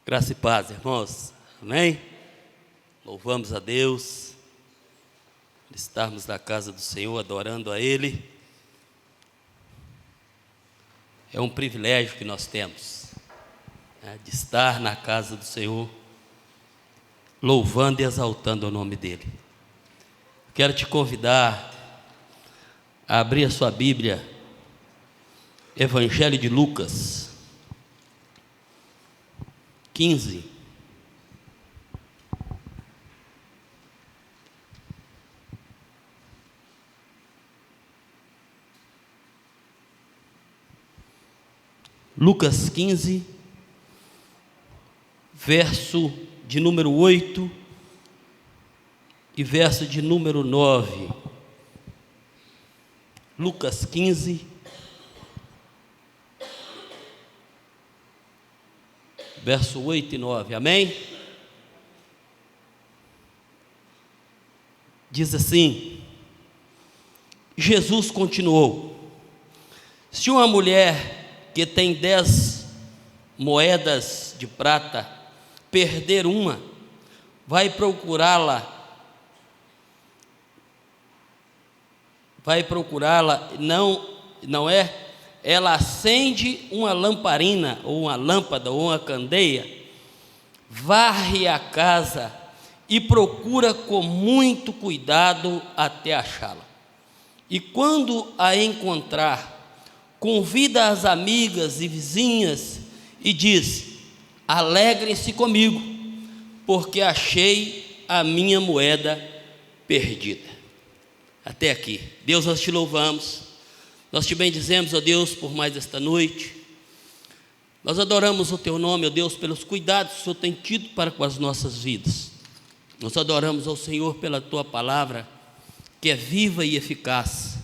Graça e paz, irmãos. Amém? Louvamos a Deus por estarmos na casa do Senhor, adorando a Ele. É um privilégio que nós temos, de estar na casa do Senhor, louvando e exaltando o nome dEle. Quero te convidar a abrir a sua Bíblia, Evangelho de Lucas 15. Lucas 15, verso de número 8 e verso de número 9. Lucas 15, verso 8 e 9, amém? Diz assim: Jesus continuou: se uma mulher que tem 10 moedas de prata perder uma, vai procurá-la, não é? Ela acende uma lamparina, ou uma lâmpada, ou uma candeia, varre a casa e procura com muito cuidado até achá-la. E quando a encontrar, convida as amigas e vizinhas e diz: alegrem-se comigo, porque achei a minha moeda perdida. Até aqui. Deus, nós te louvamos. Nós te bendizemos, ó Deus, por mais esta noite. Nós adoramos o teu nome, ó Deus, pelos cuidados que o Senhor tem tido para com as nossas vidas. Nós adoramos ao Senhor pela tua palavra, que é viva e eficaz.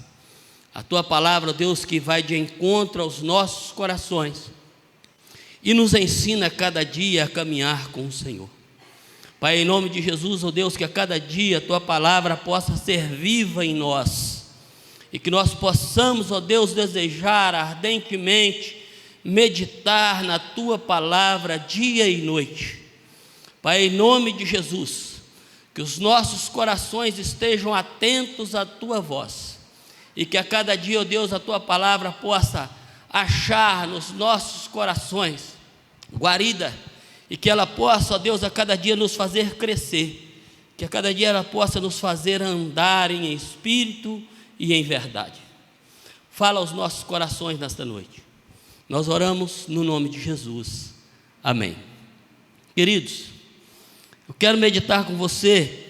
A tua palavra, ó Deus, que vai de encontro aos nossos corações e nos ensina a cada dia a caminhar com o Senhor. Pai, em nome de Jesus, ó Deus, que a cada dia a tua palavra possa ser viva em nós, e que nós possamos, ó Deus, desejar ardentemente meditar na tua palavra dia e noite. Pai, em nome de Jesus, que os nossos corações estejam atentos à tua voz, e que a cada dia, ó Deus, a tua palavra possa achar nos nossos corações guarida, e que ela possa, ó Deus, a cada dia nos fazer crescer, que a cada dia ela possa nos fazer andar em espírito e em verdade. Fala aos nossos corações nesta noite. Nós oramos no nome de Jesus. Amém. Queridos, eu quero meditar com você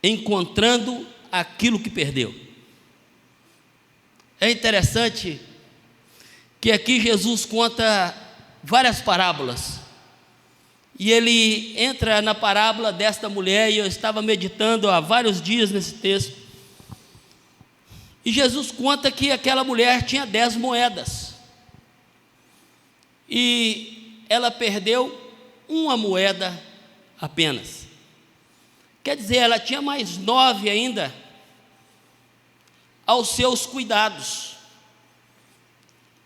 encontrando aquilo que perdeu. É interessante que aqui Jesus conta várias parábolas, e ele entra na parábola desta mulher, e eu estava meditando há vários dias nesse texto, e Jesus conta que aquela mulher tinha 10 moedas, e ela perdeu uma moeda apenas. Quer dizer, ela tinha mais 9 ainda aos seus cuidados.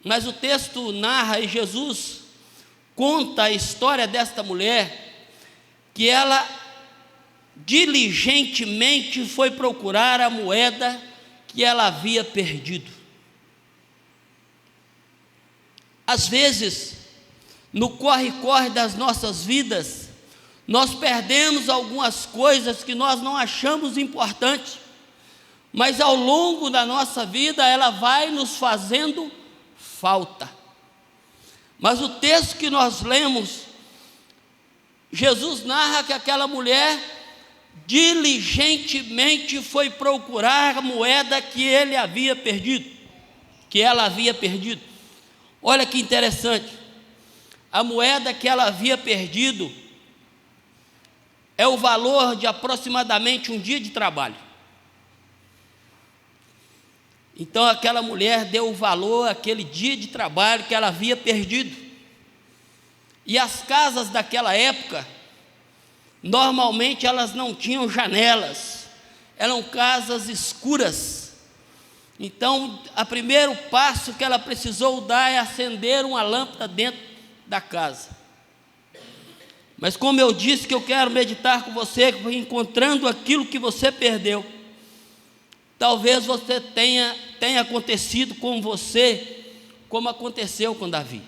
Mas o texto narra, e Jesus conta a história desta mulher, que ela diligentemente foi procurar a moeda que ela havia perdido. Às vezes, no corre-corre das nossas vidas, nós perdemos algumas coisas que nós não achamos importantes, mas ao longo da nossa vida ela vai nos fazendo falta. Mas o texto que nós lemos, Jesus narra que aquela mulher diligentemente foi procurar a moeda que ela havia perdido. Olha que interessante. A moeda que ela havia perdido é o valor de aproximadamente um dia de trabalho. Então aquela mulher deu valor àquele dia de trabalho que ela havia perdido. E as casas daquela época, normalmente elas não tinham janelas, eram casas escuras, Então, o primeiro passo que ela precisou dar é acender uma lâmpada dentro da casa. Mas como eu disse que eu quero meditar com você, encontrando aquilo que você perdeu. Talvez você tenha acontecido com você, como aconteceu com Davi.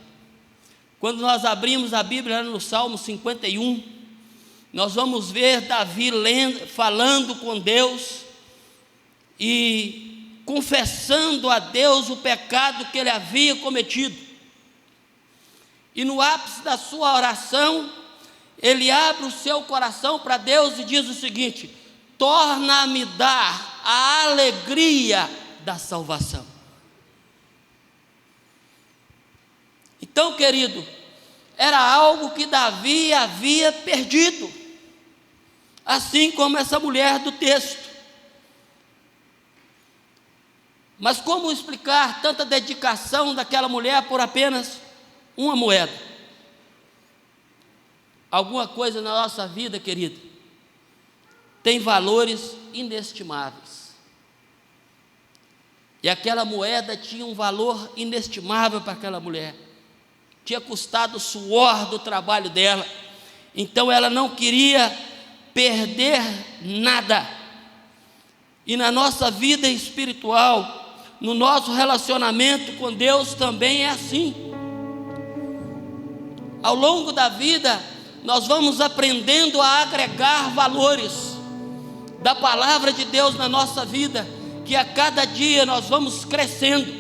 Quando nós abrimos a Bíblia no Salmo 51, nós vamos ver Davi falando com Deus e confessando a Deus o pecado que ele havia cometido. E no ápice da sua oração, ele abre o seu coração para Deus e diz o seguinte: torna-me dar a alegria da salvação. Então, querido, era algo que Davi havia perdido, assim como essa mulher do texto. Mas como explicar tanta dedicação daquela mulher por apenas uma moeda? Alguma coisa na nossa vida, querido, tem valores inestimáveis. E aquela moeda tinha um valor inestimável para aquela mulher. Tinha custado o suor do trabalho dela. Então ela não queria perder nada. E na nossa vida espiritual, no nosso relacionamento com Deus também é assim. Ao longo da vida, nós vamos aprendendo a agregar valores da palavra de Deus na nossa vida, que a cada dia nós vamos crescendo.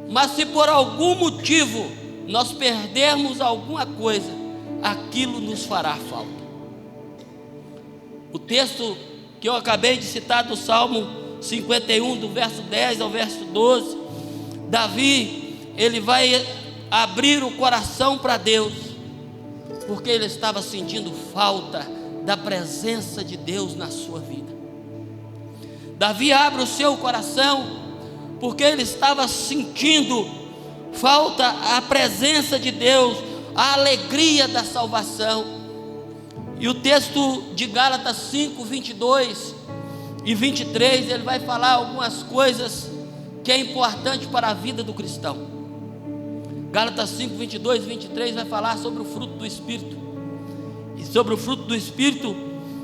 Mas se por algum motivo nós perdermos alguma coisa, aquilo nos fará falta. O texto que eu acabei de citar do Salmo 51, do verso 10 ao verso 12, Davi, ele vai abrir o coração para Deus, porque ele estava sentindo falta da presença de Deus na sua vida. Davi abre o seu coração, porque ele estava sentindo falta a presença de Deus, a alegria da salvação. E o texto de Gálatas 5, 22 e 23, ele vai falar algumas coisas que é importante para a vida do cristão. Gálatas 5, 22 e 23 vai falar sobre o fruto do Espírito. E sobre o fruto do Espírito,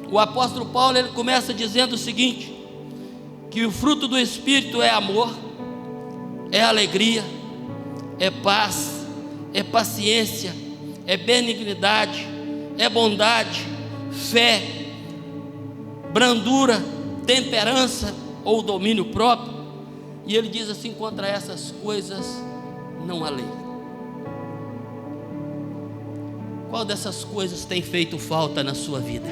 o apóstolo Paulo, ele começa dizendo o seguinte: que o fruto do Espírito é amor, é alegria, é paz, é paciência, é benignidade, é bondade, fé, brandura, temperança ou domínio próprio. E ele diz assim: contra essas coisas não há lei. Qual dessas coisas tem feito falta na sua vida?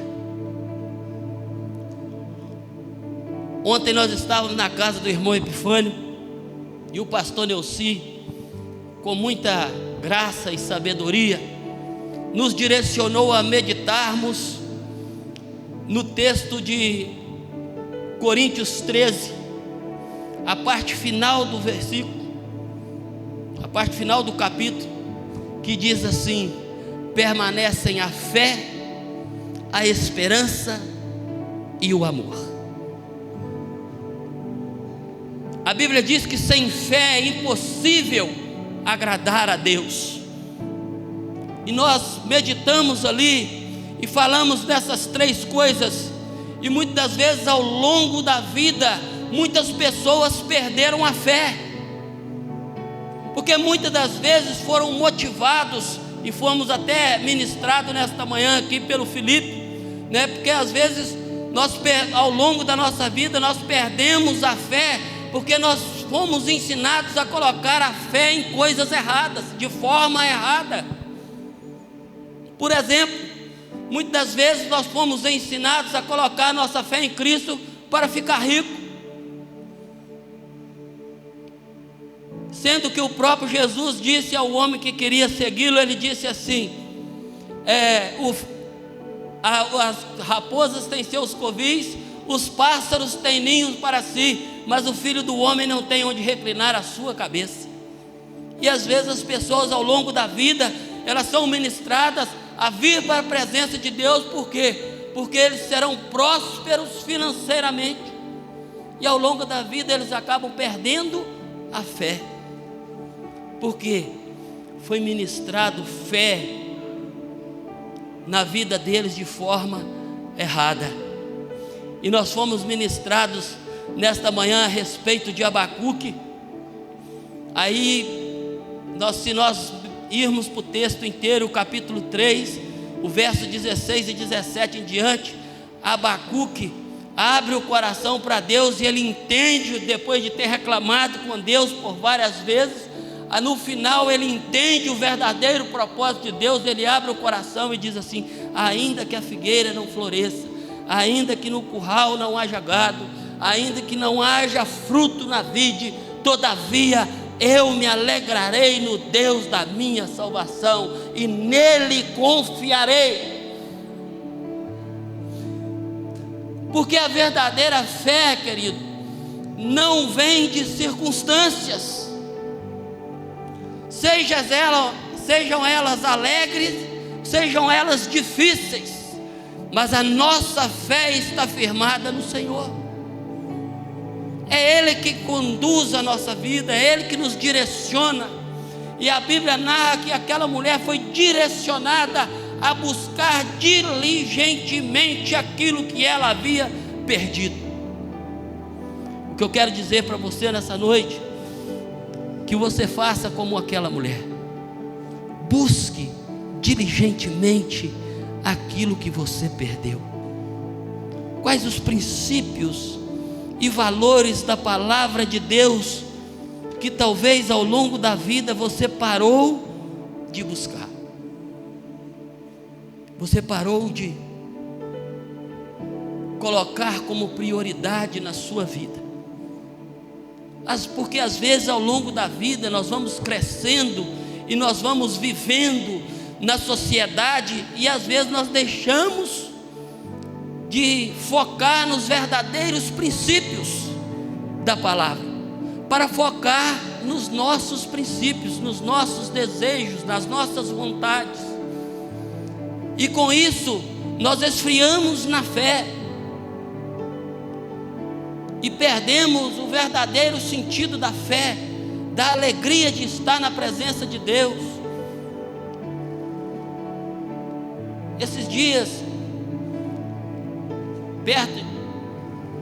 Ontem nós estávamos na casa do irmão Epifânio, e o pastor Neuci, com muita graça e sabedoria, nos direcionou a meditarmos no texto de Coríntios 13, a parte final do versículo, a parte final do capítulo, que diz assim: permanecem a fé, a esperança e o amor. A Bíblia diz que sem fé é impossível agradar a Deus. E nós meditamos ali e falamos dessas três coisas. E muitas das vezes ao longo da vida, muitas pessoas perderam a fé, porque muitas das vezes foram motivados, e fomos até ministrados nesta manhã aqui pelo Felipe, né? Porque às vezes ao longo da nossa vida nós perdemos a fé, porque nós fomos ensinados a colocar a fé em coisas erradas, de forma errada. Por exemplo, muitas das vezes nós fomos ensinados a colocar nossa fé em Cristo para ficar rico, sendo que o próprio Jesus disse ao homem que queria segui-lo, ele disse assim: as raposas têm seus covis, os pássaros têm ninhos para si, mas o Filho do Homem não tem onde reclinar a sua cabeça. E às vezes as pessoas ao longo da vida, elas são ministradas a vir para a presença de Deus. Por quê? Porque eles serão prósperos financeiramente, E ao longo da vida eles acabam perdendo a fé, porque foi ministrado fé na vida deles de forma errada. E nós fomos ministrados nesta manhã a respeito de Abacuque. Aí, se nós irmos para o texto inteiro, o capítulo 3, o verso 16 e 17 em diante, Abacuque abre o coração para Deus e ele entende, depois de ter reclamado com Deus por várias vezes, no final ele entende o verdadeiro propósito de Deus. Ele abre o coração e diz assim: ainda que a figueira não floresça, ainda que no curral não haja gado, ainda que não haja fruto na vide, todavia eu me alegrarei no Deus da minha salvação e nele confiarei. Porque a verdadeira fé, querido, não vem de circunstâncias, sejam elas alegres, sejam elas difíceis, mas a nossa fé está firmada no Senhor. É Ele que conduz a nossa vida, é Ele que nos direciona. E a Bíblia narra que aquela mulher foi direcionada a buscar diligentemente aquilo que ela havia perdido. O que eu quero dizer para você nessa noite, que você faça como aquela mulher, busque diligentemente aquilo que você perdeu. Quais os princípios e valores da palavra de Deus que talvez ao longo da vida você parou de buscar? Você parou de colocar como prioridade na sua vida. Porque às vezes ao longo da vida nós vamos crescendo e nós vamos vivendo na sociedade, e às vezes nós deixamos de focar nos verdadeiros princípios da palavra, para focar nos nossos princípios, nos nossos desejos, nas nossas vontades. E com isso nós esfriamos na fé e perdemos o verdadeiro sentido da fé, da alegria de estar na presença de Deus. Esses dias,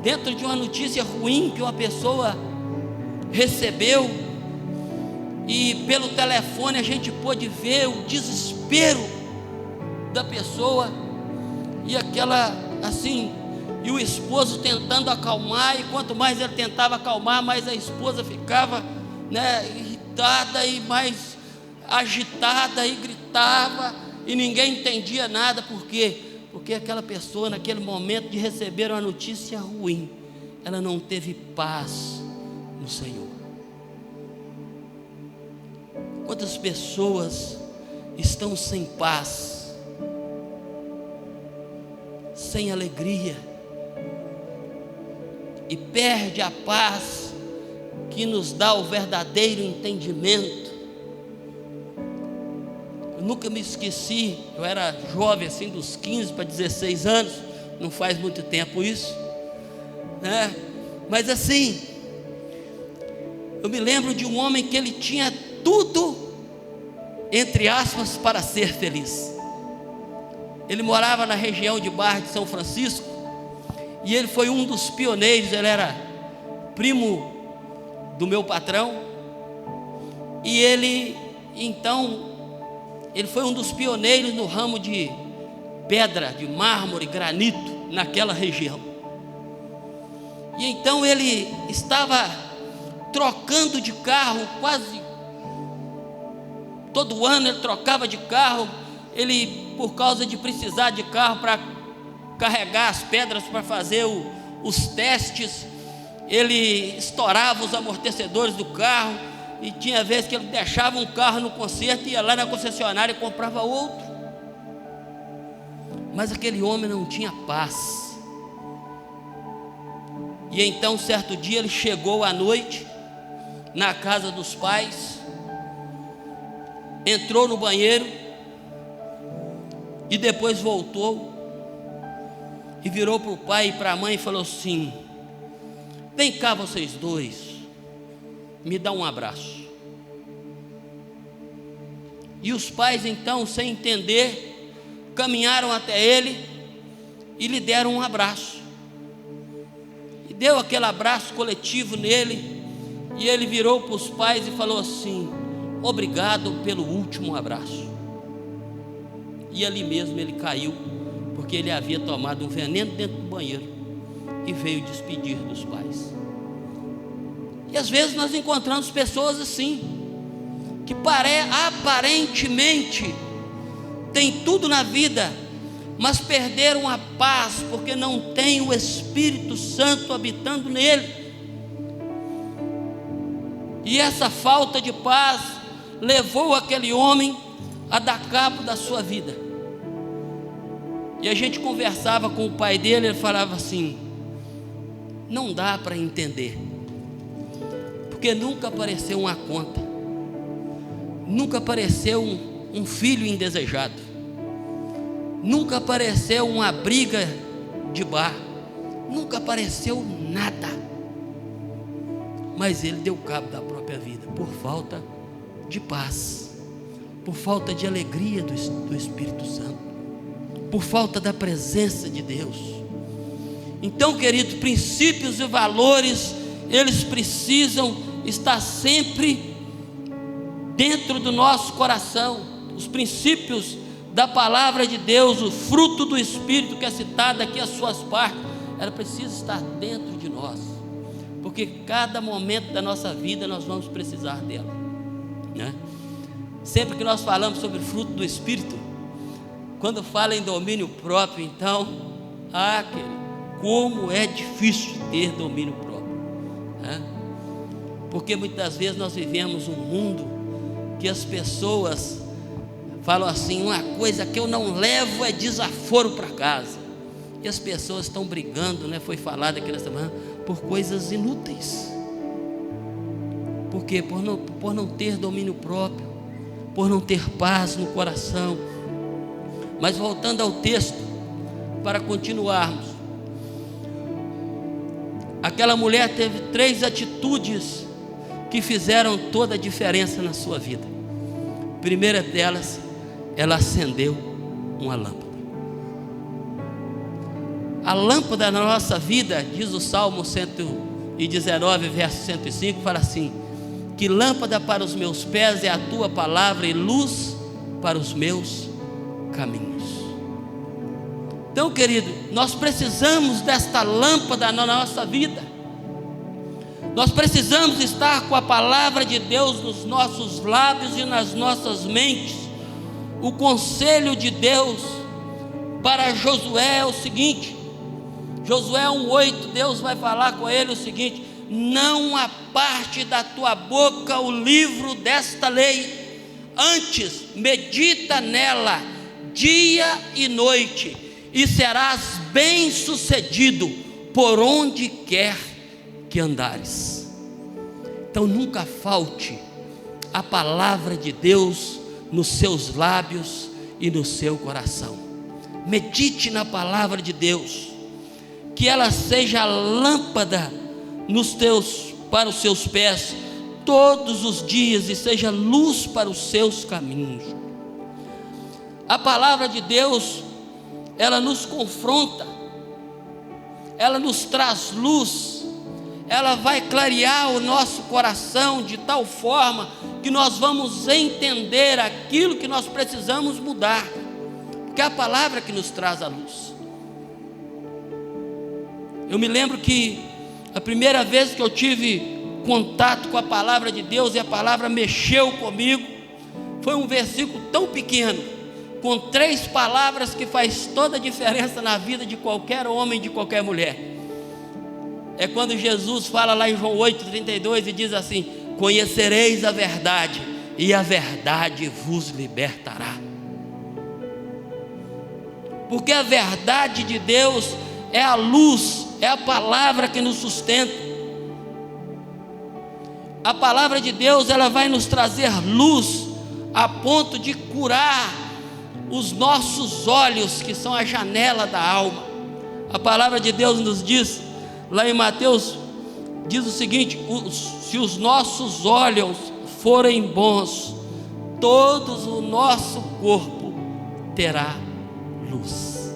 dentro de uma notícia ruim que uma pessoa recebeu, e pelo telefone a gente pôde ver o desespero da pessoa, e aquela assim, e o esposo tentando acalmar, e quanto mais ele tentava acalmar, mais a esposa ficava, irritada e mais agitada, e gritava, e ninguém entendia nada. Por quê? Porque aquela pessoa, naquele momento de receber uma notícia ruim, ela não teve paz no Senhor. Quantas pessoas estão sem paz, sem alegria, e perde a paz que nos dá o verdadeiro entendimento. Eu nunca me esqueci, eu era jovem assim, dos 15 para 16 anos, não faz muito tempo isso, né? Mas assim, eu me lembro de um homem que ele tinha tudo, entre aspas, para ser feliz. Ele morava na região de Barra de São Francisco, e ele foi um dos pioneiros. Ele era primo do meu patrão, e ele foi um dos pioneiros no ramo de pedra, de mármore, granito, naquela região. E então ele estava trocando de carro, quase todo ano ele trocava de carro. Ele, por causa de precisar de carro para carregar as pedras, para fazer os testes, ele estourava os amortecedores do carro, e tinha vezes que ele deixava um carro no conserto, ia lá na concessionária e comprava outro. Mas aquele homem não tinha paz. E então certo dia ele chegou à noite na casa dos pais, entrou no banheiro e depois voltou e virou para o pai e para a mãe e falou assim: vem cá vocês dois, me dá um abraço. E os pais então, sem entender, caminharam até ele e lhe deram um abraço. E deu aquele abraço coletivo nele, e ele virou para os pais e falou assim: obrigado pelo último abraço. E ali mesmo ele caiu, porque ele havia tomado um veneno dentro do banheiro e veio despedir dos pais. E às vezes nós encontramos pessoas assim, que aparentemente tem tudo na vida, mas perderam a paz porque não tem o Espírito Santo habitando nele. E essa falta de paz levou aquele homem a dar cabo da sua vida. E a gente conversava com o pai dele, ele falava assim: não dá para entender, porque nunca apareceu uma conta, nunca apareceu um filho indesejado, nunca apareceu uma briga de bar, nunca apareceu nada, mas ele deu cabo da própria vida, por falta de paz, por falta de alegria do Espírito Santo, por falta da presença de Deus. Então, querido, princípios e valores, eles precisam estar sempre dentro do nosso coração. Os princípios da palavra de Deus, o fruto do Espírito que é citado aqui, as suas partes, ela precisa estar dentro de nós, porque cada momento da nossa vida nós vamos precisar dela, né? Sempre que nós falamos sobre o fruto do Espírito, quando fala em domínio próprio, então, querido, como é difícil ter domínio próprio, né? Porque muitas vezes nós vivemos um mundo que as pessoas falam assim: uma coisa que eu não levo é desaforo para casa, e as pessoas estão brigando, né? Foi falado aqui nessa semana, por coisas inúteis. Por quê? Por não ter domínio próprio, por não ter paz no coração. Mas voltando ao texto, para continuarmos, aquela mulher teve 3 atitudes que fizeram toda a diferença na sua vida. A primeira delas, ela acendeu uma lâmpada. A lâmpada na nossa vida, diz o Salmo 119, verso 105, fala assim: que lâmpada para os meus pés é a tua palavra e luz para os meus caminhos. Então, querido, nós precisamos desta lâmpada na nossa vida. Nós precisamos estar com a palavra de Deus nos nossos lábios e nas nossas mentes. O conselho de Deus para Josué é o seguinte: Josué 1:8, Deus vai falar com ele o seguinte: não aparte da tua boca o livro desta lei, antes medita nela dia e noite, e serás bem sucedido por onde quer que andares. Então nunca falte a palavra de Deus nos seus lábios e no seu coração. Medite na palavra de Deus, que ela seja lâmpada para os seus pés todos os dias e seja luz para os seus caminhos. A palavra de Deus, ela nos confronta, ela nos traz luz, ela vai clarear o nosso coração de tal forma que nós vamos entender aquilo que nós precisamos mudar, porque é a palavra que nos traz a luz. Eu me lembro que a primeira vez que eu tive contato com a palavra de Deus e a palavra mexeu comigo, foi um versículo tão pequeno, com 3 palavras que faz toda a diferença na vida de qualquer homem, de qualquer mulher. É quando Jesus fala lá em João 8,32 e diz assim: conhecereis a verdade e a verdade vos libertará. Porque a verdade de Deus é a luz, é a palavra que nos sustenta. A palavra de Deus, ela vai nos trazer luz a ponto de curar os nossos olhos, que são a janela da alma. A palavra de Deus nos diz lá em Mateus diz o seguinte: se os nossos olhos forem bons, todo o nosso corpo terá luz.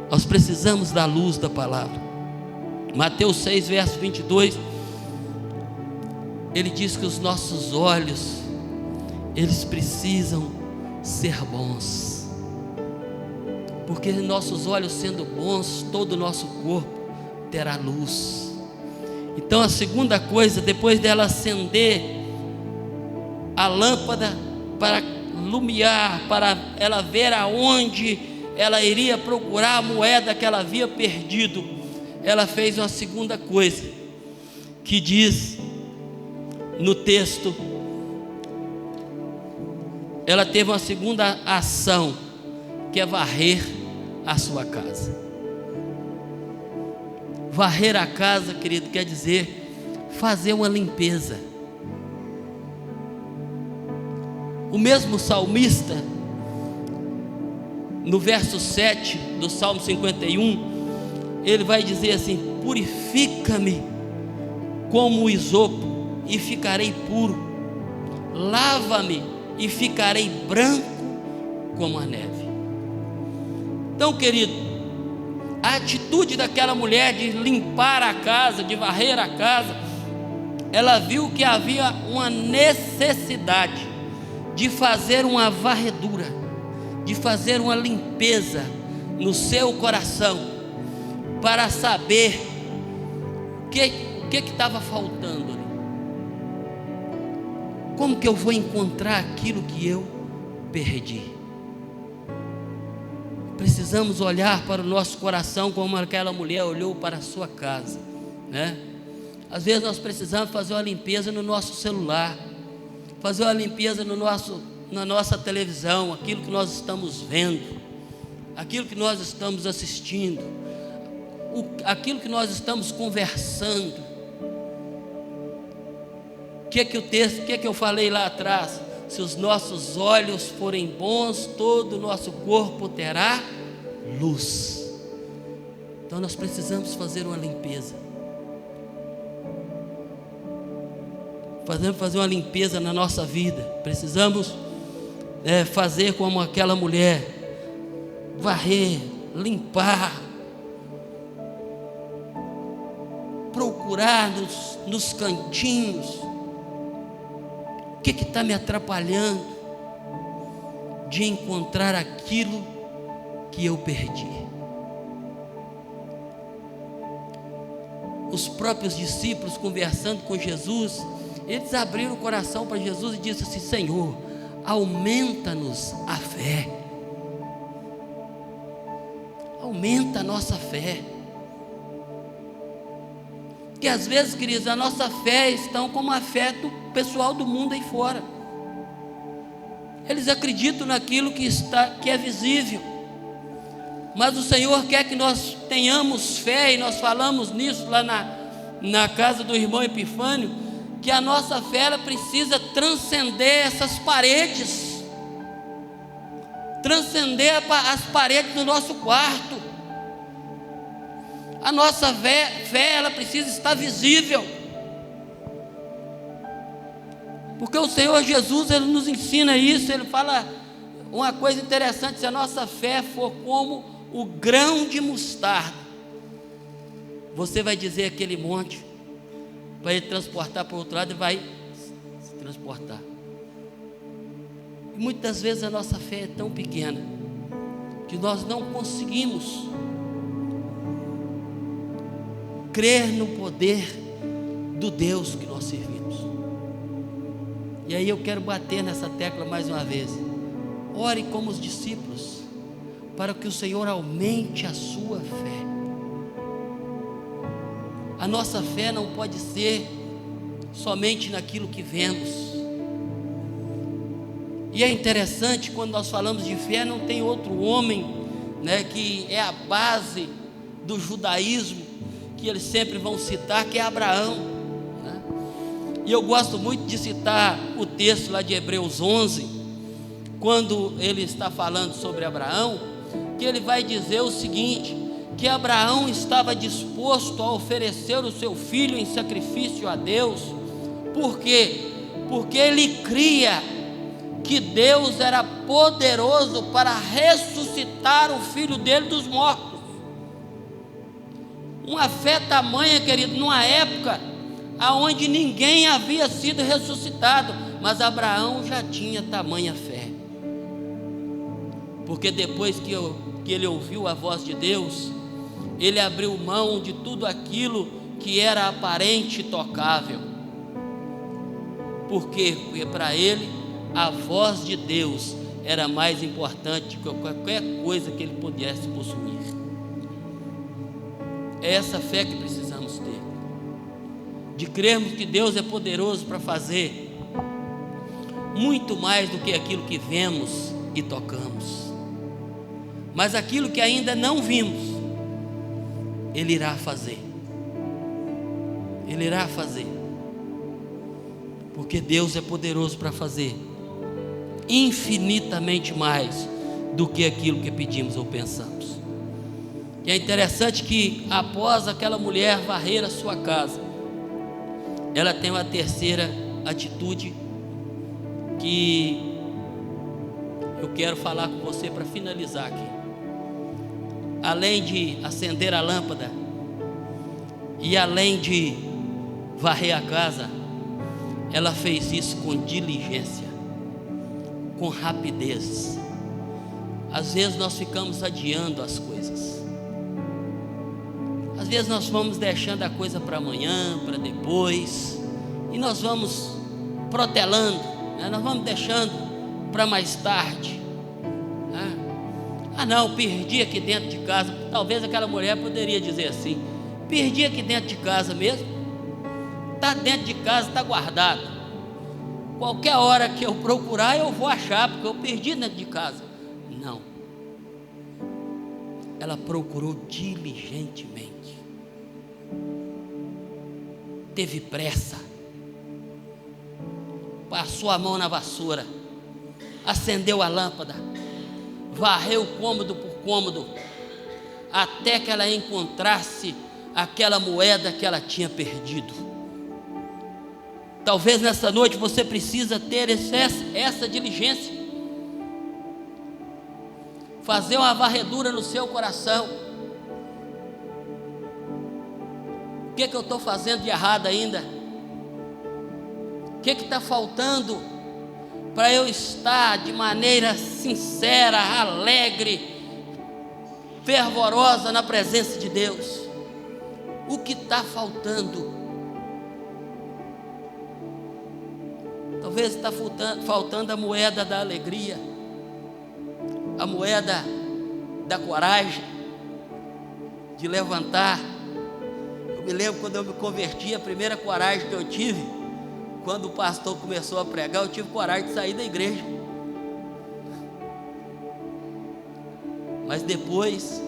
Nós precisamos da luz da palavra. Mateus 6, verso 22, ele diz que os nossos olhos, eles precisam ser bons, porque nossos olhos sendo bons, todo o nosso corpo terá luz. Então a segunda coisa, depois dela acender a lâmpada para iluminar, para ela ver aonde ela iria procurar a moeda que ela havia perdido, ela fez uma segunda coisa, que diz no texto, ela teve uma segunda ação, que é varrer a sua casa. Varrer a casa, querido, quer dizer fazer uma limpeza. O mesmo salmista, no verso 7 do Salmo 51, ele vai dizer assim: purifica-me como o isopo e ficarei puro, lava-me e ficarei branco como a neve. Então, querido, a atitude daquela mulher de limpar a casa, de varrer a casa, ela viu que havia uma necessidade de fazer uma varredura, de fazer uma limpeza no seu coração, para saber o que estava faltando ali. Como que eu vou encontrar aquilo que eu perdi? Precisamos olhar para o nosso coração como aquela mulher olhou para a sua casa, né? Às vezes nós precisamos fazer uma limpeza no nosso celular, fazer uma limpeza na nossa televisão, aquilo que nós estamos vendo, aquilo que nós estamos assistindo, aquilo que nós estamos conversando. O que eu falei lá atrás? Se os nossos olhos forem bons, todo o nosso corpo terá luz. Então nós precisamos fazer uma limpeza. Fazer uma limpeza na nossa vida. Precisamos fazer como aquela mulher, varrer, limpar, procurar nos cantinhos. O que está me atrapalhando de encontrar aquilo que eu perdi? Os próprios discípulos, conversando com Jesus, eles abriram o coração para Jesus e disseram assim: Senhor, aumenta-nos a fé. Aumenta a nossa fé. Porque às vezes, queridos, a nossa fé está como a fé do pessoal do mundo aí fora. Eles acreditam naquilo que é visível, mas o Senhor quer que nós tenhamos fé, e nós falamos nisso lá na casa do irmão Epifânio, que a nossa fé ela precisa transcender essas paredes, transcender as paredes do nosso quarto. A nossa fé ela precisa estar visível, porque o Senhor Jesus ele nos ensina isso. Ele fala uma coisa interessante: se a nossa fé for como o grão de mostarda, você vai dizer aquele monte para ele transportar para o outro lado e vai se transportar. E muitas vezes a nossa fé é tão pequena que nós não conseguimos crer no poder do Deus que nós servimos. E aí eu quero bater nessa tecla mais uma vez. Ore como os discípulos, para que o Senhor aumente a sua fé. A nossa fé não pode ser somente naquilo que vemos. E é interessante, quando nós falamos de fé, não tem outro homem, que é a base do judaísmo, que eles sempre vão citar, que é Abraão, né? E eu gosto muito de citar o texto lá de Hebreus 11, quando ele está falando sobre Abraão, que ele vai dizer o seguinte: que Abraão estava disposto disposto a oferecer o seu filho em sacrifício a Deus. Por quê? Porque ele cria que Deus era poderoso para ressuscitar o filho dele dos mortos. Uma fé tamanha, querido, numa época aonde ninguém havia sido ressuscitado, mas Abraão já tinha tamanha fé, porque depois que ele ouviu a voz de Deus, ele abriu mão de tudo aquilo que era aparente e tocável. Por quê? Porque para ele a voz de Deus era mais importante que qualquer coisa que ele pudesse possuir. É essa fé que precisamos ter, de crermos que Deus é poderoso para fazer muito mais do que aquilo que vemos e tocamos, mas aquilo que ainda não vimos, Ele irá fazer. Ele irá fazer, porque Deus é poderoso para fazer infinitamente mais do que aquilo que pedimos ou pensamos. E é interessante que após aquela mulher varrer a sua casa, ela tem uma terceira atitude que eu quero falar com você para finalizar aqui. Além de acender a lâmpada e além de varrer a casa, ela fez isso com diligência, com rapidez. Às vezes nós ficamos adiando as coisas, às vezes nós vamos deixando a coisa para amanhã, para depois, e nós vamos protelando, né? Nós vamos deixando para mais tarde, né? Ah não, perdi aqui dentro de casa. Talvez aquela mulher poderia dizer assim: perdi aqui dentro de casa mesmo, está dentro de casa, está guardado, qualquer hora que eu procurar eu vou achar, porque eu perdi dentro de casa. Não, ela procurou diligentemente, teve pressa, passou a mão na vassoura, acendeu a lâmpada, varreu cômodo por cômodo, até que ela encontrasse aquela moeda que ela tinha perdido. Talvez nessa noite você precisa ter essa diligência, fazer uma varredura no seu coração. O que eu estou fazendo de errado ainda? O que está faltando para eu estar de maneira sincera, alegre, fervorosa na presença de Deus? O que está faltando? Talvez está faltando a moeda da alegria, a moeda da coragem de levantar. Eu me lembro quando eu me converti, a primeira coragem que eu tive, quando o pastor começou a pregar, eu tive coragem de sair da igreja. Mas depois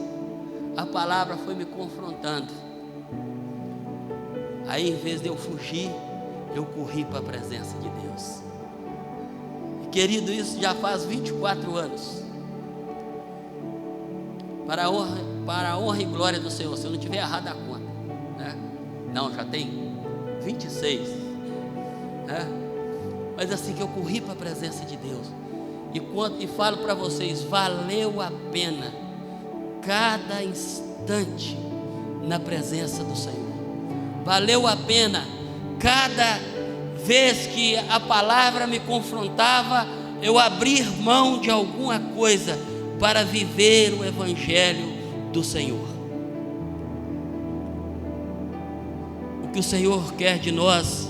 a palavra foi me confrontando. Aí, em vez de eu fugir, eu corri para a presença de Deus. E, querido, isso já faz 24 anos. Para a honra e glória do Senhor, se eu não tiver errado a conta, né? Não, já tem 26, né? Mas assim que eu corri para a presença de Deus, e falo para vocês, valeu a pena cada instante na presença do Senhor. Valeu a pena cada vez que a palavra me confrontava, eu abrir mão de alguma coisa para viver o evangelho do Senhor. O que o Senhor quer de nós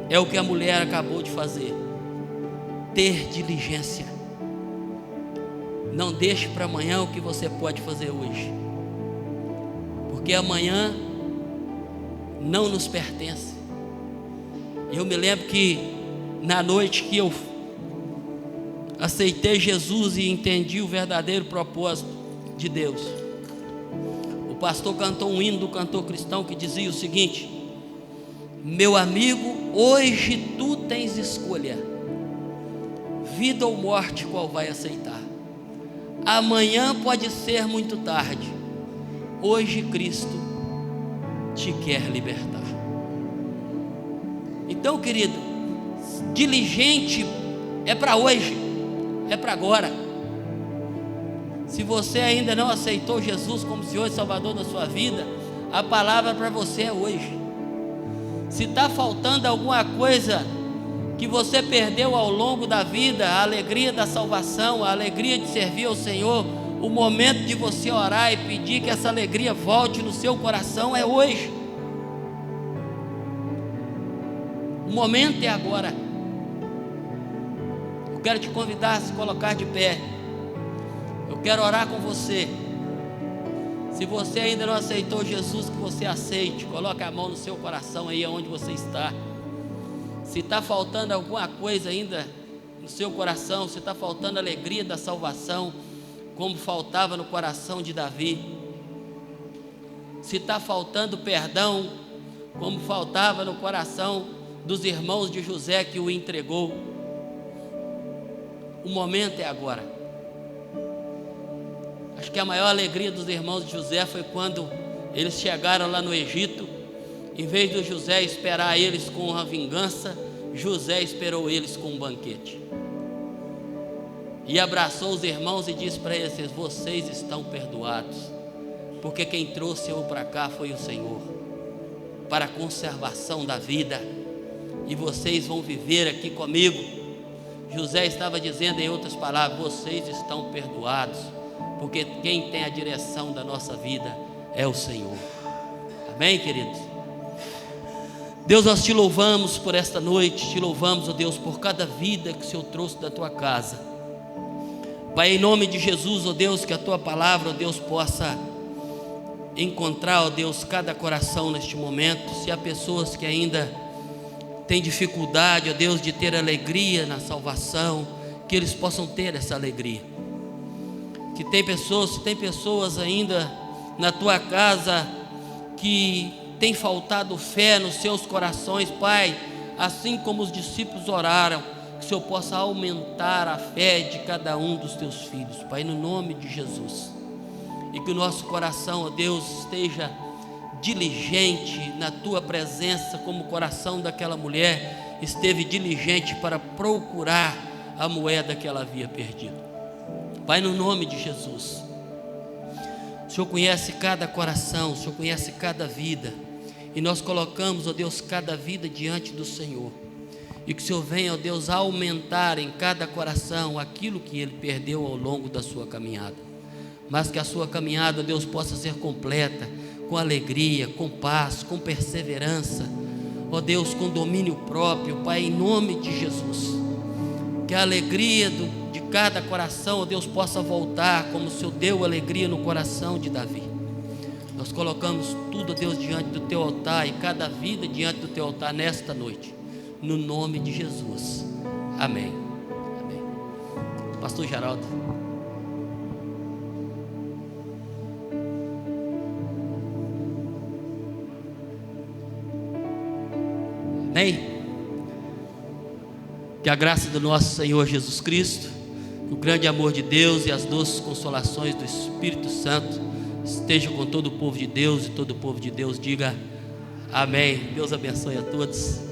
é o que a mulher acabou de fazer: ter diligência. Não deixe para amanhã o que você pode fazer hoje, porque amanhã não nos pertence. Eu me lembro que na noite que eu aceitei Jesus e entendi o verdadeiro propósito de Deus, o pastor cantou um hino do cantor cristão que dizia o seguinte: meu amigo, hoje tu tens escolha, vida ou morte, qual vai aceitar? Amanhã pode ser muito tarde, hoje Cristo te quer libertar. Então, querido, diligente é para hoje, é para agora. Se você ainda não aceitou Jesus como Senhor e Salvador da sua vida, a palavra para você é hoje. Se está faltando alguma coisa que você perdeu ao longo da vida, a alegria da salvação, a alegria de servir ao Senhor, o momento de você orar e pedir que essa alegria volte no seu coração é hoje. O momento é agora. Eu quero te convidar a se colocar de pé. Eu quero orar com você. Se você ainda não aceitou Jesus, que você aceite. Coloque a mão no seu coração aí onde você está. Se está faltando alguma coisa ainda no seu coração, se está faltando a alegria da salvação, como faltava no coração de Davi, se está faltando perdão, como faltava no coração dos irmãos de José que o entregou, o momento é agora. Acho que a maior alegria dos irmãos de José foi quando eles chegaram lá no Egito. Em vez de José esperar eles com uma vingança, José esperou eles com um banquete. E abraçou os irmãos e disse para eles: vocês estão perdoados, porque quem trouxe eu para cá foi o Senhor, para a conservação da vida, e vocês vão viver aqui comigo. José estava dizendo, em outras palavras, vocês estão perdoados, porque quem tem a direção da nossa vida é o Senhor. Amém, queridos? Deus, nós te louvamos por esta noite, te louvamos, ó Deus, por cada vida que o Senhor trouxe da tua casa. Pai, em nome de Jesus, ó Deus, que a tua palavra, ó Deus, possa encontrar, ó Deus, cada coração neste momento. Se há pessoas que ainda têm dificuldade, ó Deus, de ter alegria na salvação, que eles possam ter essa alegria. Se tem pessoas ainda na tua casa que tem faltado fé nos seus corações, Pai, assim como os discípulos oraram, que o Senhor possa aumentar a fé de cada um dos teus filhos, Pai, no nome de Jesus. E que o nosso coração, ó Deus, esteja diligente na tua presença, como o coração daquela mulher esteve diligente para procurar a moeda que ela havia perdido. Pai, no nome de Jesus, o Senhor conhece cada coração, o Senhor conhece cada vida, e nós colocamos, ó Deus, cada vida diante do Senhor, e que o Senhor venha, ó Deus, aumentar em cada coração aquilo que ele perdeu ao longo da sua caminhada, mas que a sua caminhada, ó Deus, possa ser completa, com alegria, com paz, com perseverança, ó Deus, com domínio próprio, Pai, em nome de Jesus. Que a alegria de cada coração, ó Deus, possa voltar como o Senhor deu alegria no coração de Davi. Nós colocamos tudo, ó Deus, diante do teu altar, e cada vida diante do teu altar nesta noite, no nome de Jesus. Amém. Amém. Pastor Geraldo. Amém. Que a graça do nosso Senhor Jesus Cristo, o grande amor de Deus e as doces consolações do Espírito Santo estejam com todo o povo de Deus, e todo o povo de Deus diga amém. Deus abençoe a todos.